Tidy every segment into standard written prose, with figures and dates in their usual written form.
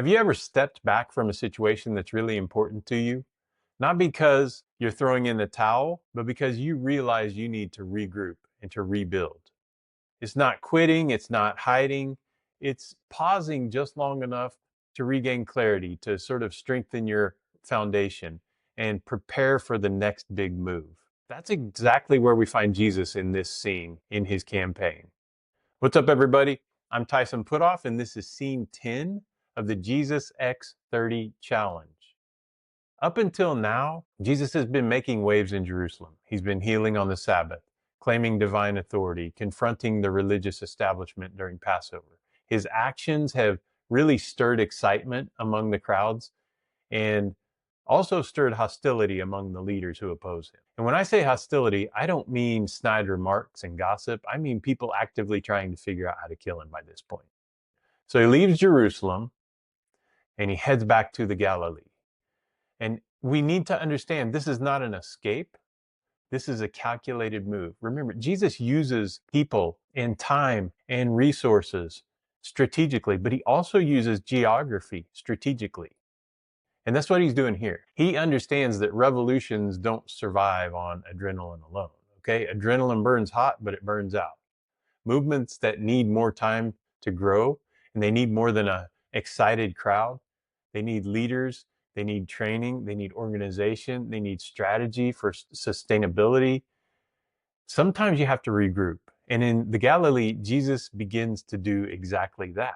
Have you ever stepped back from a situation that's really important to you? Not because you're throwing in the towel, but because you realize you need to regroup and to rebuild. It's not quitting, it's not hiding, it's pausing just long enough to regain clarity, to sort of strengthen your foundation and prepare for the next big move. That's exactly where we find Jesus in this scene in his campaign. What's up, everybody? I'm Tyson Putthoff, and this is scene 10 of the JesusX30 challenge. Up until now, Jesus has been making waves in Jerusalem. He's been healing on the Sabbath, claiming divine authority, confronting the religious establishment during Passover. His actions have really stirred excitement among the crowds and also stirred hostility among the leaders who oppose him. And when I say hostility, I don't mean snide remarks and gossip. I mean people actively trying to figure out how to kill him by this point. So he leaves Jerusalem and he heads back to the Galilee. And we need to understand this is not an escape. This is a calculated move. Remember, Jesus uses people and time and resources strategically, but he also uses geography strategically. And that's what he's doing here. He understands that revolutions don't survive on adrenaline alone. Okay, adrenaline burns hot, but it burns out. Movements that need more time to grow, and they need more than an excited crowd. They need leaders, they need training, they need organization, they need strategy for sustainability. Sometimes you have to regroup. And in the Galilee, Jesus begins to do exactly that.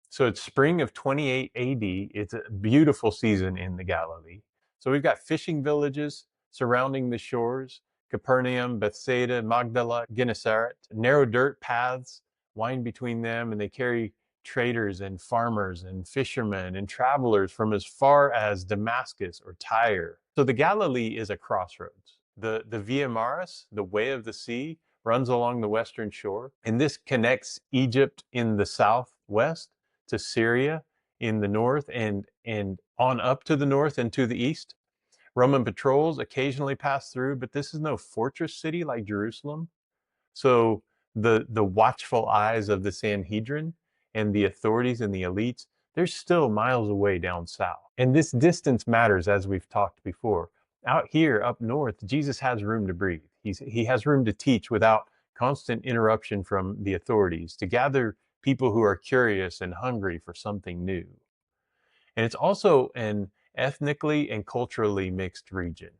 So it's spring of 28 AD. It's a beautiful season in the Galilee. So we've got fishing villages surrounding the shores, Capernaum, Bethsaida, Magdala, Gennesaret, narrow dirt paths wind between them, and they carry traders and farmers and fishermen and travelers from as far as Damascus or Tyre. So the Galilee is a crossroads. The Via Maris, the way of the sea, runs along the western shore, and this connects Egypt in the southwest to Syria in the north and on up to the north and to the east. Roman patrols occasionally pass through, but this is no fortress city like Jerusalem. So the watchful eyes of the Sanhedrin and the authorities and the elites, they're still miles away down south. And this distance matters, as we've talked before. Out here up north, Jesus has room to breathe. He has room to teach without constant interruption from the authorities, to gather people who are curious and hungry for something new. And it's also an ethnically and culturally mixed region.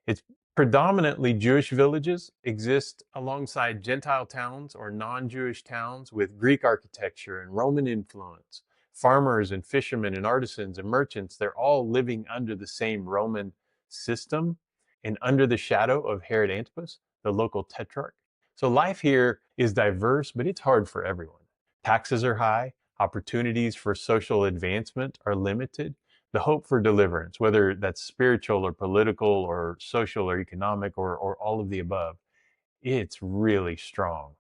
It's predominantly Jewish villages exist alongside Gentile towns or non-Jewish towns with Greek architecture and Roman influence. Farmers and fishermen and artisans and merchants, they're all living under the same Roman system and under the shadow of Herod Antipas, the local tetrarch. So life here is diverse, but it's hard for everyone. Taxes are high, opportunities for social advancement are limited. The hope for deliverance, whether that's spiritual or political or social or economic or all of the above, it's really strong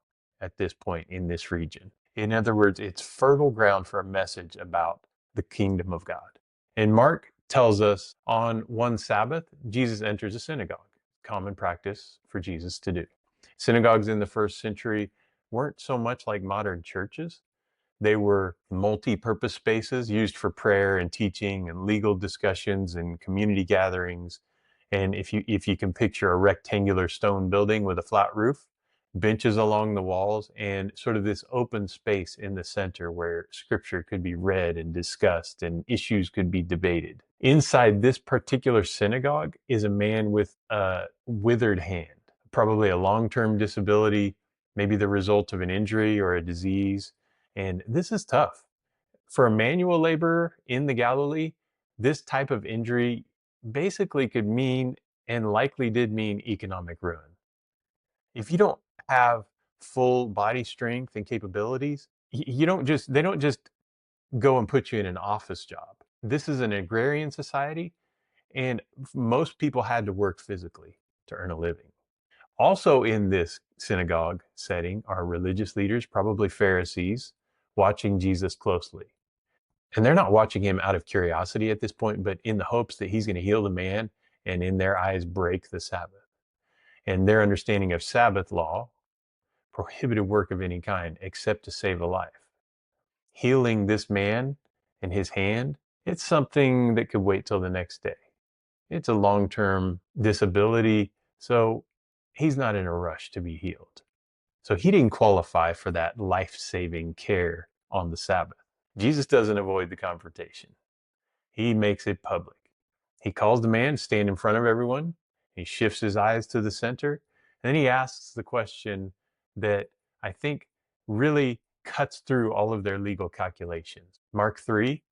at this point in this region. In other words, it's fertile ground for a message about the kingdom of God. And Mark tells us on one Sabbath, Jesus enters a synagogue, common practice for Jesus to do. Synagogues in the first century weren't so much like modern churches. They were multi-purpose spaces used for prayer and teaching and legal discussions and community gatherings. And if you can picture a rectangular stone building with a flat roof, benches along the walls, and sort of this open space in the center where scripture could be read and discussed and issues could be debated. Inside this particular synagogue is a man with a withered hand, probably a long-term disability, maybe the result of an injury or a disease. And this is tough. For a manual laborer in the Galilee, this type of injury basically could mean, and likely did mean, economic ruin. If you don't have full body strength and capabilities, they don't just go and put you in an office job. This is an agrarian society, and most people had to work physically to earn a living. Also in this synagogue setting are religious leaders, probably Pharisees, watching Jesus closely. And they're not watching him out of curiosity at this point, but in the hopes that he's going to heal the man and in their eyes break the Sabbath. And their understanding of Sabbath law prohibited work of any kind except to save a life. Healing this man in his hand, it's something that could wait till the next day. It's a long-term disability, so he's not in a rush to be healed. So he didn't qualify for that life-saving care on the Sabbath. Jesus doesn't avoid the confrontation. He makes it public. He calls the man to stand in front of everyone. He shifts his eyes to the center. And then he asks the question that I think really cuts through all of their legal calculations. Mark 3,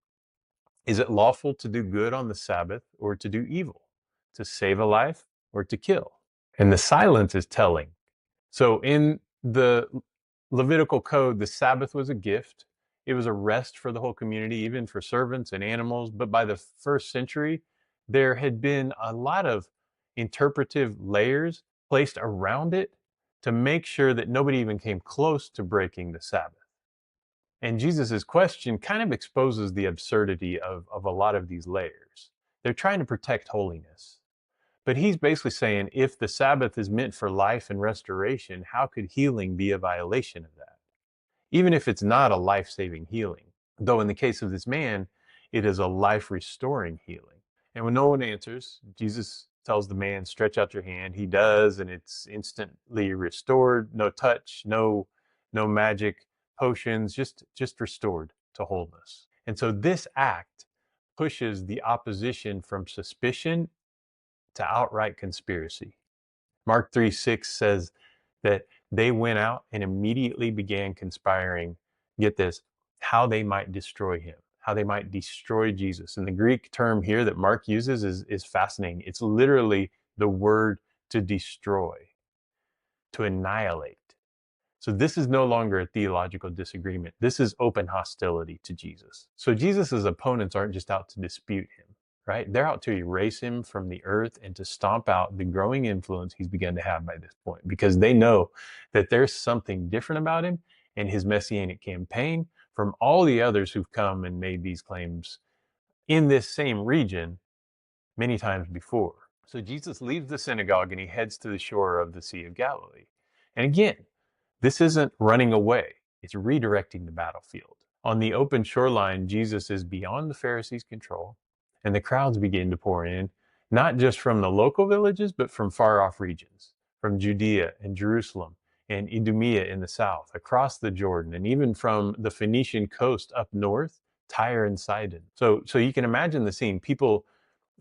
is it lawful to do good on the Sabbath or to do evil? To save a life or to kill? And the silence is telling. So in the Levitical code, the Sabbath was a gift. It was a rest for the whole community, even for servants and animals. But by the first century, there had been a lot of interpretive layers placed around it to make sure that nobody even came close to breaking the Sabbath. And Jesus's question kind of exposes the absurdity of a lot of these layers. They're trying to protect holiness. But he's basically saying if the Sabbath is meant for life and restoration, how could healing be a violation of that? Even if it's not a life-saving healing. Though in the case of this man, it is a life-restoring healing. And when no one answers, Jesus tells the man, stretch out your hand. He does, and it's instantly restored. No touch, no magic potions, just restored to wholeness. And so this act pushes the opposition from suspicion to outright conspiracy. Mark 3:6 says that they went out and immediately began conspiring, get this, how they might destroy him, how they might destroy Jesus. And the Greek term here that Mark uses is fascinating. It's literally the word to destroy, to annihilate. So this is no longer a theological disagreement. This is open hostility to Jesus. So Jesus's opponents aren't just out to dispute him, right? They're out to erase him from the earth and to stomp out the growing influence he's begun to have by this point, because they know that there's something different about him and his messianic campaign from all the others who've come and made these claims in this same region many times before. So Jesus leaves the synagogue and he heads to the shore of the Sea of Galilee. And again, this isn't running away, it's redirecting the battlefield. On the open shoreline, Jesus is beyond the Pharisees' control, and the crowds begin to pour in, not just from the local villages, but from far off regions, from Judea and Jerusalem and Idumea in the south, across the Jordan, and even from the Phoenician coast up north, Tyre and Sidon. So you can imagine the scene. People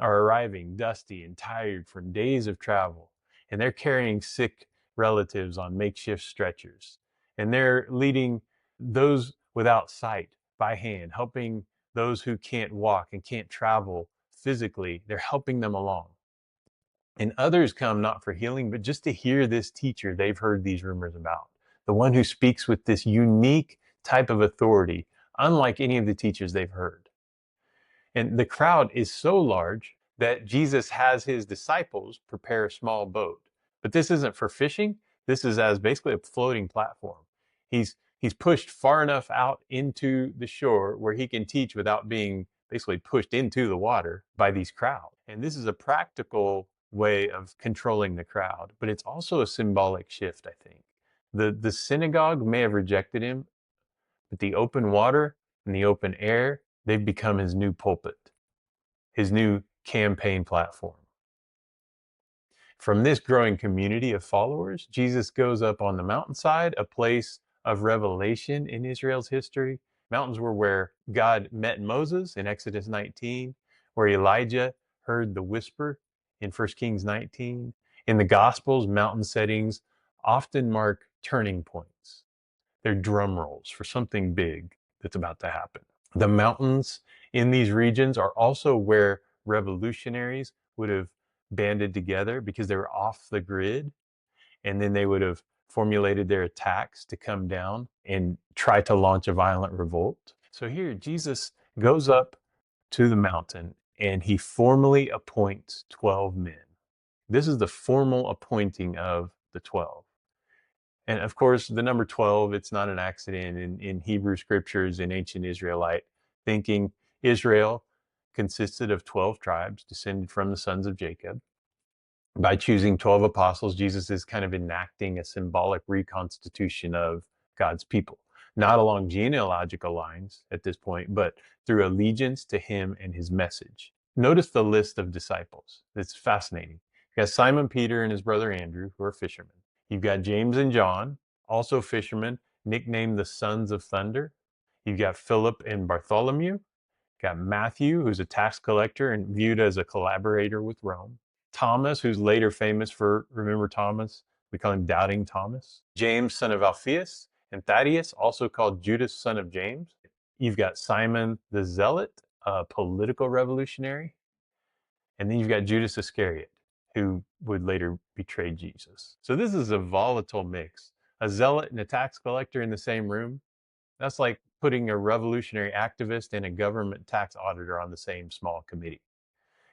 are arriving dusty and tired from days of travel, and they're carrying sick relatives on makeshift stretchers, and they're leading those without sight by hand, helping those who can't walk and can't travel physically. They're helping them along. And others come not for healing, but just to hear this teacher they've heard these rumors about, the one who speaks with this unique type of authority, unlike any of the teachers they've heard. And the crowd is so large that Jesus has his disciples prepare a small boat. But this isn't for fishing. This is as basically a floating platform. He's pushed far enough out into the shore where he can teach without being basically pushed into the water by these crowds. And this is a practical way of controlling the crowd, but it's also a symbolic shift, I think. The synagogue may have rejected him, but the open water and the open air, they've become his new pulpit, his new campaign platform. From this growing community of followers, Jesus goes up on the mountainside, a place of revelation in Israel's history. Mountains were where God met Moses in Exodus 19, where Elijah heard the whisper in 1 Kings 19. In the Gospels, mountain settings often mark turning points. They're drum rolls for something big that's about to happen. The mountains in these regions are also where revolutionaries would have banded together because they were off the grid, and then they would have formulated their attacks to come down and try to launch a violent revolt. So here Jesus goes up to the mountain and he formally appoints 12 men. This is the formal appointing of the 12. And of course, the number 12, it's not an accident in Hebrew scriptures, in ancient Israelite thinking. Israel consisted of 12 tribes descended from the sons of Jacob. By choosing 12 apostles, Jesus is kind of enacting a symbolic reconstitution of God's people. not along genealogical lines at this point, but through allegiance to him and his message. Notice the list of disciples. It's fascinating. You got Simon Peter and his brother Andrew, who are fishermen. You've got James and John, also fishermen, nicknamed the Sons of Thunder. You've got Philip and Bartholomew. Got Matthew, who's a tax collector and viewed as a collaborator with Rome. Thomas, who's later famous for, remember Thomas? We call him Doubting Thomas. James, son of Alphaeus, and Thaddeus, also called Judas, son of James. You've got Simon the Zealot, a political revolutionary. And then you've got Judas Iscariot, who would later betray Jesus. So this is a volatile mix. A zealot and a tax collector in the same room. That's like putting a revolutionary activist and a government tax auditor on the same small committee.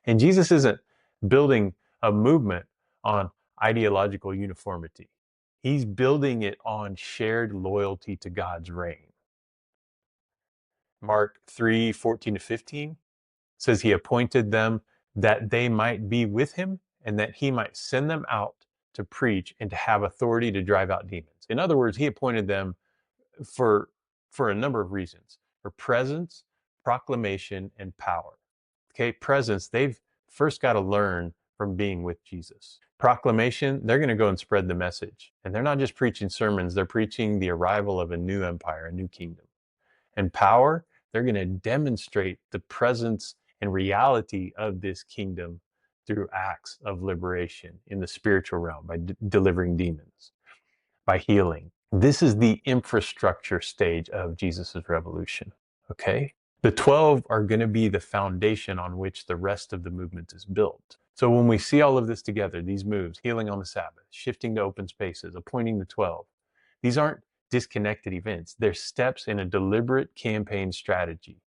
And Jesus isn't building a movement on ideological uniformity. He's building it on shared loyalty to God's reign. Mark 3:14-15 says he appointed them that they might be with him and that he might send them out to preach and to have authority to drive out demons. In other words, he appointed them for a number of reasons: for presence, proclamation, and power. Okay, presence, they've first got to learn from being with Jesus. Proclamation, they're going to go and spread the message. And they're not just preaching sermons, they're preaching the arrival of a new empire, a new kingdom. And power, they're going to demonstrate the presence and reality of this kingdom through acts of liberation in the spiritual realm, by delivering demons, by healing. This is the infrastructure stage of Jesus's revolution, okay? The 12 are going to be the foundation on which the rest of the movement is built. So when we see all of this together, these moves, healing on the Sabbath, shifting to open spaces, appointing the 12, these aren't disconnected events. They're steps in a deliberate campaign strategy.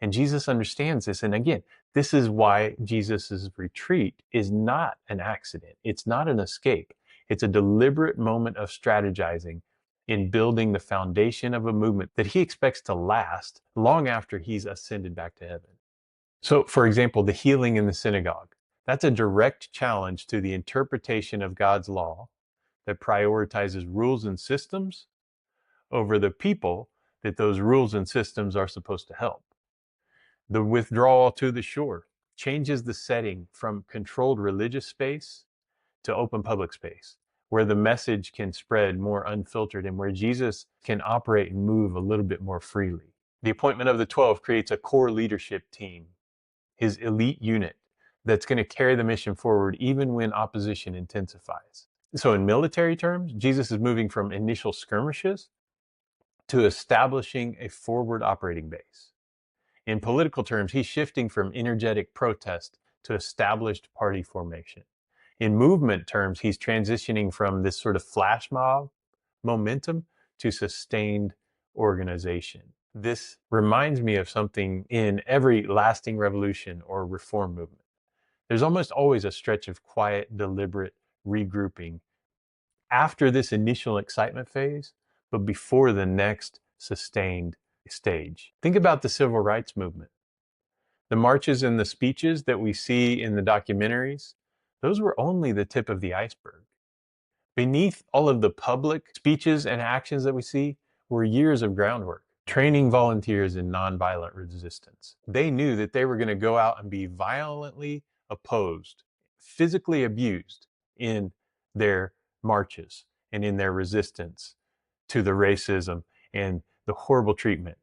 And Jesus understands this. And again, this is why Jesus's retreat is not an accident. It's not an escape. It's a deliberate moment of strategizing in building the foundation of a movement that he expects to last long after he's ascended back to heaven. So, for example, the healing in the synagogue, that's a direct challenge to the interpretation of God's law that prioritizes rules and systems over the people that those rules and systems are supposed to help. The withdrawal to the shore changes the setting from controlled religious space to open public space, where the message can spread more unfiltered and where Jesus can operate and move a little bit more freely. The appointment of the 12 creates a core leadership team, his elite unit, that's going to carry the mission forward even when opposition intensifies. So in military terms, Jesus is moving from initial skirmishes to establishing a forward operating base. In political terms, he's shifting from energetic protest to established party formation. In movement terms, he's transitioning from this sort of flash mob momentum to sustained organization. This reminds me of something in every lasting revolution or reform movement. There's almost always a stretch of quiet, deliberate regrouping after this initial excitement phase, but before the next sustained stage. Think about the civil rights movement. The marches and the speeches that we see in the documentaries, those were only the tip of the iceberg. Beneath all of the public speeches and actions that we see were years of groundwork, training volunteers in nonviolent resistance. They knew that they were going to go out and be violently opposed, physically abused in their marches and in their resistance to the racism and the horrible treatment.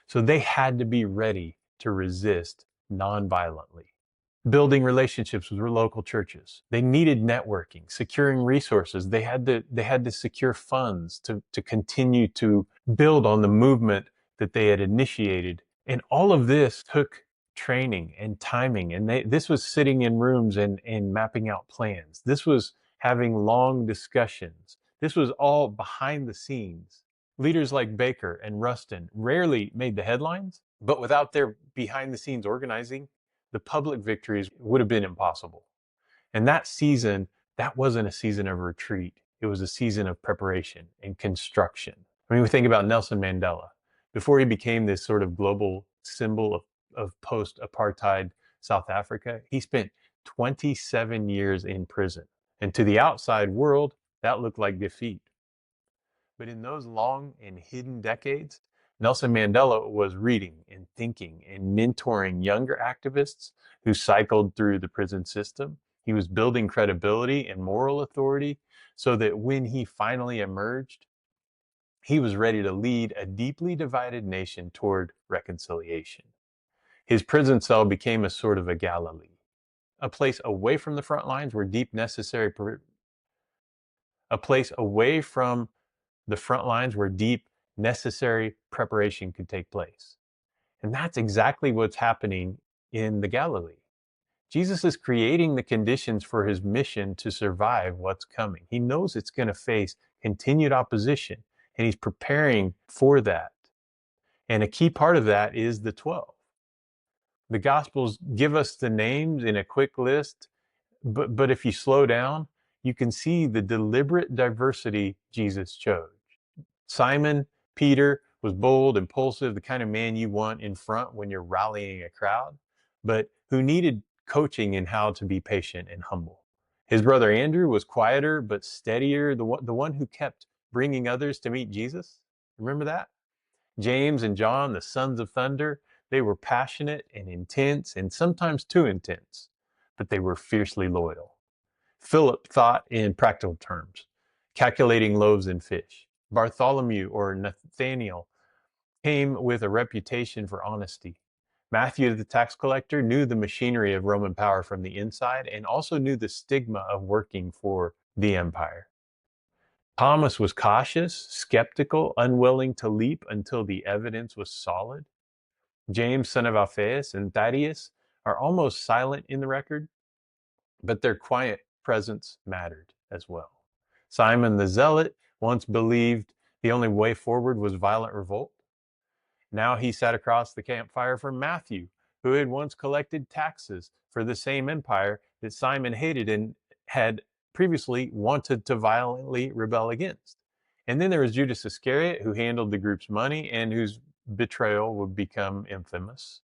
So they had to be ready to resist nonviolently. Building relationships with local churches. They needed networking, securing resources. They had to secure funds to continue to build on the movement that they had initiated. And all of this took training and timing. And this was sitting in rooms and mapping out plans. This was having long discussions. This was all behind the scenes. Leaders like Baker and Rustin rarely made the headlines, but without their behind the scenes organizing, the public victories would have been impossible. And that season, that wasn't a season of retreat. It was a season of preparation and construction. I mean, we think about Nelson Mandela. Before he became this sort of global symbol of post-apartheid South Africa, he spent 27 years in prison. And to the outside world, that looked like defeat. But in those long and hidden decades, Nelson Mandela was reading and thinking and mentoring younger activists who cycled through the prison system. He was building credibility and moral authority so that when he finally emerged, he was ready to lead a deeply divided nation toward reconciliation. His prison cell became a sort of a Galilee, a place away from the front lines where deep necessary a place away from the front lines where deep necessary preparation could take place. And that's exactly what's happening in the Galilee. Jesus is creating the conditions for his mission to survive what's coming. He knows it's going to face continued opposition, and he's preparing for that. And a key part of that is the 12. The Gospels give us the names in a quick list, but if you slow down, you can see the deliberate diversity Jesus chose. Simon Peter was bold, impulsive, the kind of man you want in front when you're rallying a crowd, but who needed coaching in how to be patient and humble. His brother Andrew was quieter but steadier, the one who kept bringing others to meet Jesus. Remember that? James and John, the sons of thunder, they were passionate and intense and sometimes too intense, but they were fiercely loyal. Philip thought in practical terms, calculating loaves and fish. Bartholomew or Nathaniel came with a reputation for honesty. Matthew, the tax collector, knew the machinery of Roman power from the inside and also knew the stigma of working for the empire. Thomas was cautious, skeptical, unwilling to leap until the evidence was solid. James, son of Alphaeus, and Thaddeus are almost silent in the record, but their quiet presence mattered as well. Simon the Zealot once believed the only way forward was violent revolt. Now he sat across the campfire from Matthew, who had once collected taxes for the same empire that Simon hated and had previously wanted to violently rebel against. And then there was Judas Iscariot, who handled the group's money and whose betrayal would become infamous.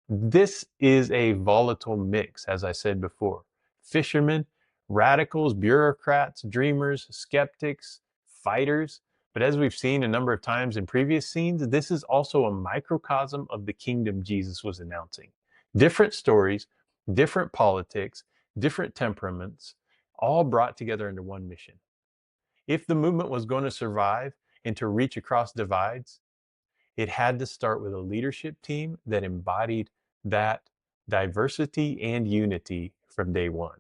This is a volatile mix, as I said before. Fishermen, radicals, bureaucrats, dreamers, skeptics, fighters. But as we've seen a number of times in previous scenes, this is also a microcosm of the kingdom Jesus was announcing. Different stories, different politics, different temperaments, all brought together into one mission. If the movement was going to survive and to reach across divides, it had to start with a leadership team that embodied that diversity and unity from day one.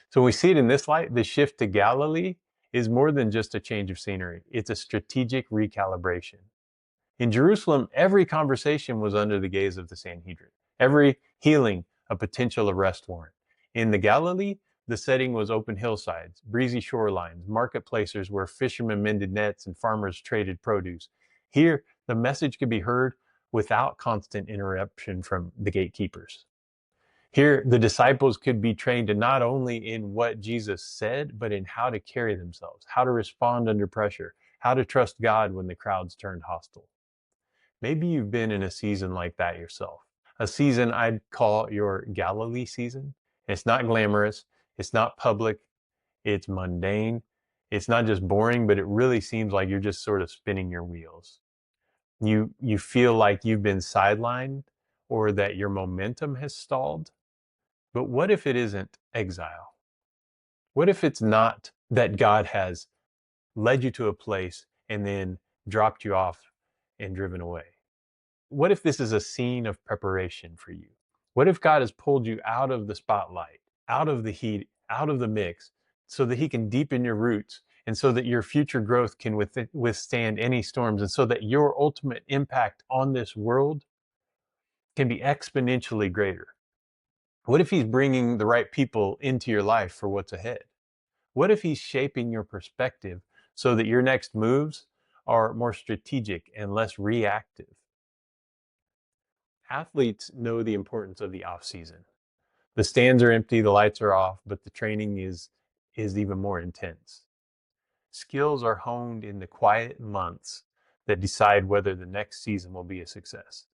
So we see it in this light, the shift to Galilee is more than just a change of scenery. It's a strategic recalibration. In Jerusalem, every conversation was under the gaze of the Sanhedrin. Every healing, a potential arrest warrant. In the Galilee, the setting was open hillsides, breezy shorelines, marketplaces where fishermen mended nets and farmers traded produce. Here, the message could be heard without constant interruption from the gatekeepers. Here, the disciples could be trained to not only in what Jesus said, but in how to carry themselves, how to respond under pressure, how to trust God when the crowds turned hostile. Maybe you've been in a season like that yourself. A season I'd call your Galilee season. It's not glamorous, it's not public, it's mundane. It's not just boring, but it really seems like you're just sort of spinning your wheels. You feel like you've been sidelined or that your momentum has stalled. But what if it isn't exile? What if it's not that God has led you to a place and then dropped you off and driven away? What if this is a scene of preparation for you? What if God has pulled you out of the spotlight, out of the heat, out of the mix, so that he can deepen your roots and so that your future growth can withstand any storms and so that your ultimate impact on this world can be exponentially greater? What if he's bringing the right people into your life for what's ahead? What if he's shaping your perspective so that your next moves are more strategic and less reactive? Athletes know the importance of the off season. The stands are empty, the lights are off, but the training is even more intense. Skills are honed in the quiet months that decide whether the next season will be a success.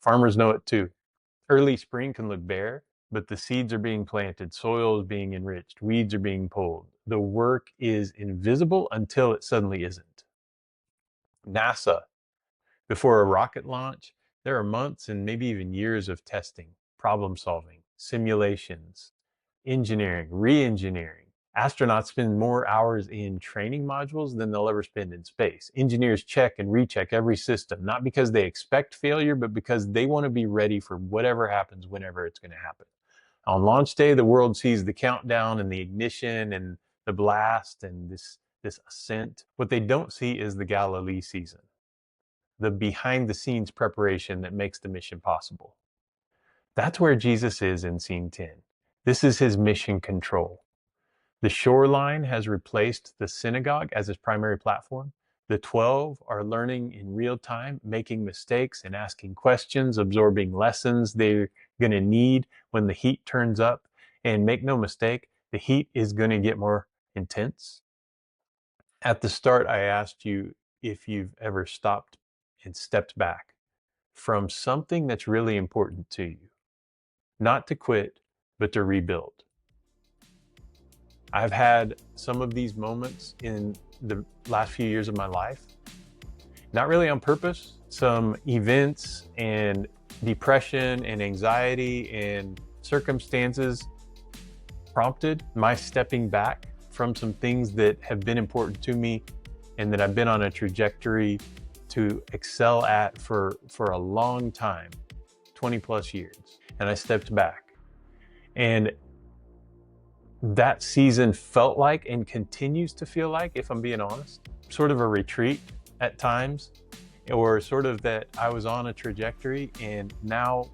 Farmers know it too. Early spring can look bare, but the seeds are being planted, soil is being enriched, weeds are being pulled. The work is invisible until it suddenly isn't. NASA. Before a rocket launch, there are months and maybe even years of testing, problem solving, simulations, engineering, re-engineering. Astronauts spend more hours in training modules than they'll ever spend in space. Engineers check and recheck every system, not because they expect failure, but because they want to be ready for whatever happens whenever it's going to happen. On launch day, the world sees the countdown and the ignition and the blast and this ascent. What they don't see is the Galilee season, the behind the scenes preparation that makes the mission possible. That's where Jesus is in scene 10. This is his mission control. The shoreline has replaced the synagogue as its primary platform. The 12 are learning in real time, making mistakes and asking questions, absorbing lessons they're going to need when the heat turns up. And make no mistake, the heat is going to get more intense. At the start, I asked you if you've ever stopped and stepped back from something that's really important to you. Not to quit, but to rebuild. I've had some of these moments in the last few years of my life, not really on purpose. Some events and depression and anxiety and circumstances prompted my stepping back from some things that have been important to me and that I've been on a trajectory to excel at for a long time, 20 plus years. And I stepped back. And that season felt like, and continues to feel like, if I'm being honest, sort of a retreat at times, or sort of that I was on a trajectory and now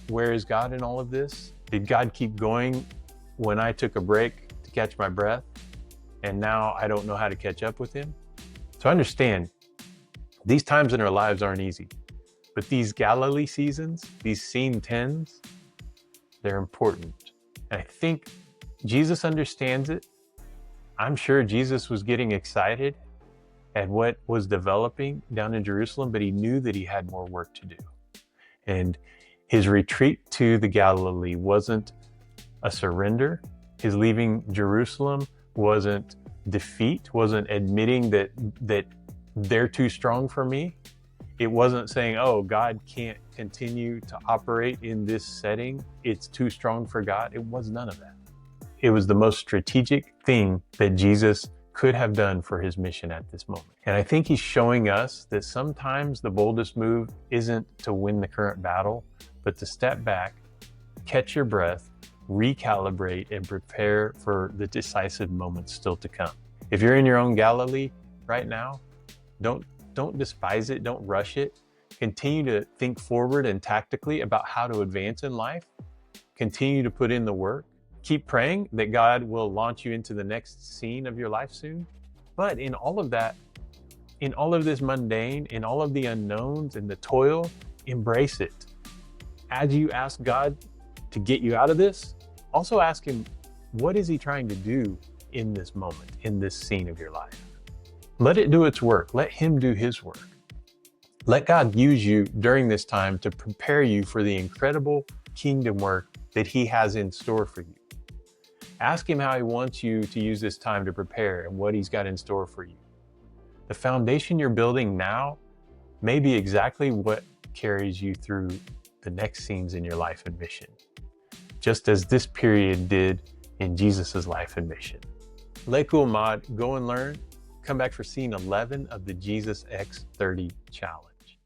where is God in all of this? Did God keep going when I took a break to catch my breath? And now I don't know how to catch up with him? So understand, these times in our lives aren't easy, but these Galilee seasons, these scene 10s, they're important. And I think Jesus understands it. I'm sure Jesus was getting excited at what was developing down in Jerusalem, but he knew that he had more work to do. And his retreat to the Galilee wasn't a surrender. His leaving Jerusalem wasn't defeat, wasn't admitting that they're too strong for me. It wasn't saying, oh, God can't continue to operate in this setting. It's too strong for God. It was none of that. It was the most strategic thing that Jesus could have done for his mission at this moment. And I think he's showing us that sometimes the boldest move isn't to win the current battle, but to step back, catch your breath, recalibrate, and prepare for the decisive moments still to come. If you're in your own Galilee right now, don't despise it, don't rush it. Continue to think forward and tactically about how to advance in life. Continue to put in the work. Keep praying that God will launch you into the next scene of your life soon. But in all of that, in all of this mundane, in all of the unknowns and the toil, embrace it. As you ask God to get you out of this, also ask him, what is he trying to do in this moment, in this scene of your life? Let it do its work. Let him do his work. Let God use you during this time to prepare you for the incredible kingdom work that he has in store for you. Ask him how he wants you to use this time to prepare and what he's got in store for you. The foundation you're building now may be exactly what carries you through the next scenes in your life and mission, just as this period did in Jesus's life and mission. Leku Ahmad, go and learn. Come back for scene 11 of the JesusX30 challenge.